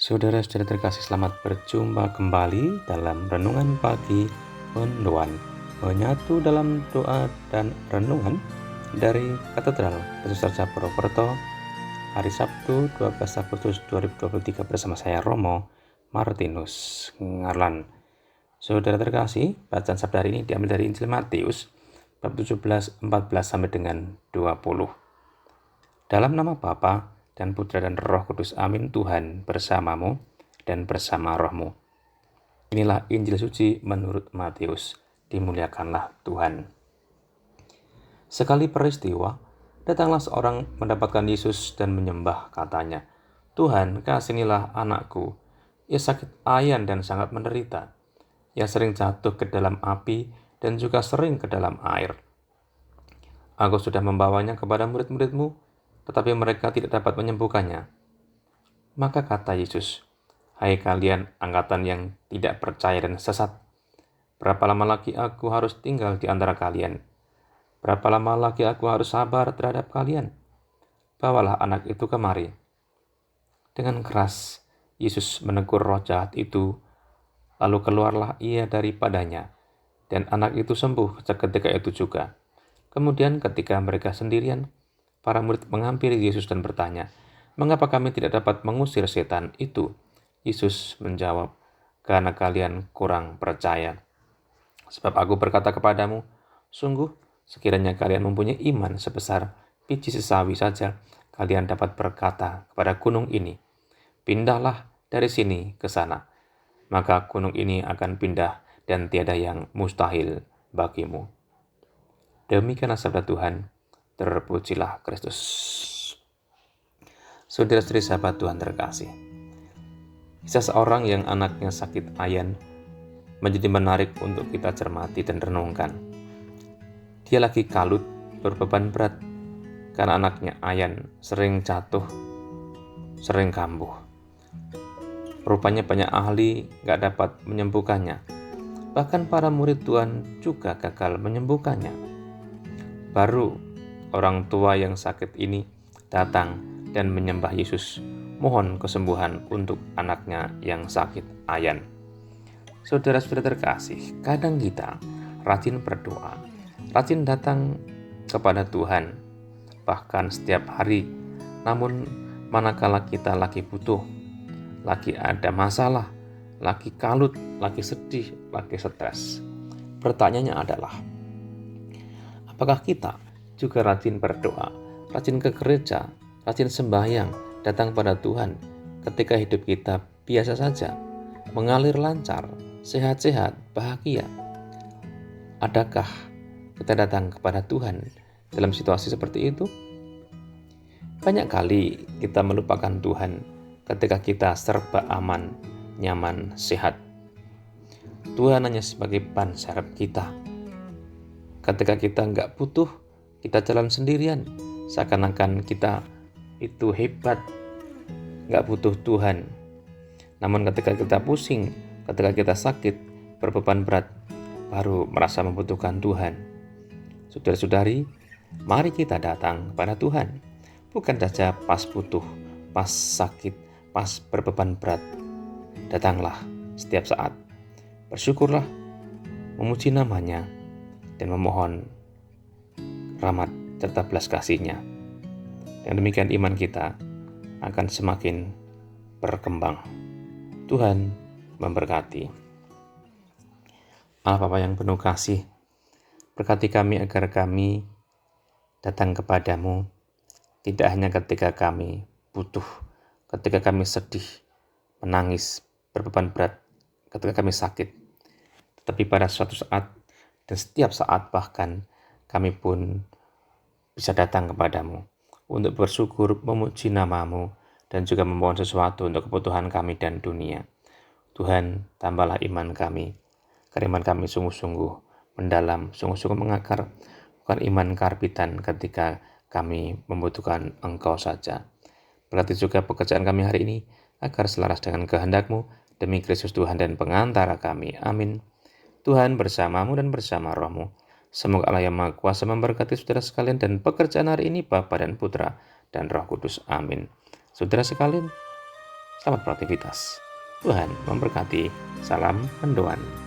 Saudara-saudara terkasih, selamat berjumpa kembali dalam Renungan Pagi Ondoan, menyatu dalam doa dan renungan dari Katedral Yesus Raja Purwokerto, hari Sabtu 12 Agustus 2023 bersama saya Romo Martinus Ngarlan. Saudara terkasih, bacaan sabda hari ini diambil dari Injil Matius bab 17, 14 sampai dengan 20. Dalam nama Bapa dan Putra dan Roh Kudus, amin. Tuhan bersamamu dan bersama rohmu. Inilah Injil suci menurut Matius. Dimuliakanlah Tuhan. Sekali peristiwa, datanglah seorang mendapatkan Yesus dan menyembah, katanya, "Tuhan, kasihanilah anakku. Ia sakit ayan dan sangat menderita. Ia sering jatuh ke dalam api dan juga sering ke dalam air. Aku sudah membawanya kepada murid-muridmu, tetapi mereka tidak dapat menyembuhkannya." Maka kata Yesus, "Hai kalian angkatan yang tidak percaya dan sesat, berapa lama lagi aku harus tinggal di antara kalian? Berapa lama lagi aku harus sabar terhadap kalian? Bawalah anak itu kemari." Dengan keras Yesus menegur roh jahat itu, lalu keluarlah ia daripadanya, dan anak itu sembuh seketika itu juga. Kemudian ketika mereka sendirian, para murid menghampiri Yesus dan bertanya, "Mengapa kami tidak dapat mengusir setan itu?" Yesus menjawab, "Karena kalian kurang percaya. Sebab aku berkata kepadamu, sungguh sekiranya kalian mempunyai iman sebesar biji sesawi saja, kalian dapat berkata kepada gunung ini, 'Pindahlah dari sini ke sana,' maka gunung ini akan pindah dan tiada yang mustahil bagimu." Demikianlah sabda Tuhan. Terpujilah Kristus. Saudara-saudari sahabat Tuhan terkasih, kisah seorang yang anaknya sakit ayan menjadi menarik untuk kita cermati dan renungkan. Dia lagi kalut, berbeban berat, karena anaknya ayan sering jatuh, sering kambuh. Rupanya banyak ahli gak dapat menyembuhkannya. Bahkan para murid Tuhan juga gagal menyembuhkannya. Baru orang tua yang sakit ini datang dan menyembah Yesus, mohon kesembuhan untuk anaknya yang sakit ayan. Saudara-saudara terkasih, kadang kita rajin berdoa, rajin datang kepada Tuhan, bahkan setiap hari. Namun manakala kita lagi butuh, lagi ada masalah, lagi kalut, lagi sedih, lagi stres, pertanyaannya adalah, apakah kita juga rajin berdoa, rajin ke gereja, rajin sembahyang, datang pada Tuhan ketika hidup kita biasa saja, mengalir lancar, sehat-sehat, bahagia? Adakah kita datang kepada Tuhan dalam situasi seperti itu? Banyak kali kita melupakan Tuhan ketika kita serba aman, nyaman, sehat. Tuhan hanya sebagai ban serep kita. Ketika kita nggak butuh, kita jalan sendirian, seakan-akan kita itu hebat, nggak butuh Tuhan. Namun ketika kita pusing, ketika kita sakit, berbeban berat, baru merasa membutuhkan Tuhan. Saudara-saudari, mari kita datang kepada Tuhan, bukan saja pas butuh, pas sakit, pas berbeban berat. Datanglah setiap saat, bersyukurlah, memuji namanya, dan memohon rahmat serta belas kasih-Nya. Yang demikian iman kita akan semakin berkembang. Tuhan memberkati. Allah Bapa yang penuh kasih, berkati kami agar kami datang kepadamu tidak hanya ketika kami butuh, ketika kami sedih, menangis, berbeban berat, ketika kami sakit, tetapi pada suatu saat dan setiap saat bahkan kami pun bisa datang kepadamu untuk bersyukur, memuji namamu, dan juga memohon sesuatu untuk kebutuhan kami dan dunia. Tuhan, tambahlah iman kami, karena iman kami sungguh-sungguh mendalam, sungguh-sungguh mengakar, bukan iman karbitan ketika kami membutuhkan Engkau saja. Berkati juga pekerjaan kami hari ini, agar selaras dengan kehendak-Mu, demi Kristus Tuhan dan pengantara kami. Amin. Tuhan bersamamu dan bersama rohmu. Semoga Allah yang Maha Kuasa memberkati saudara sekalian dan pekerjaan hari ini, Bapa dan Putra dan Roh Kudus. Amin. Saudara sekalian, Selamat beraktivitas. Tuhan memberkati. Salam mendoan.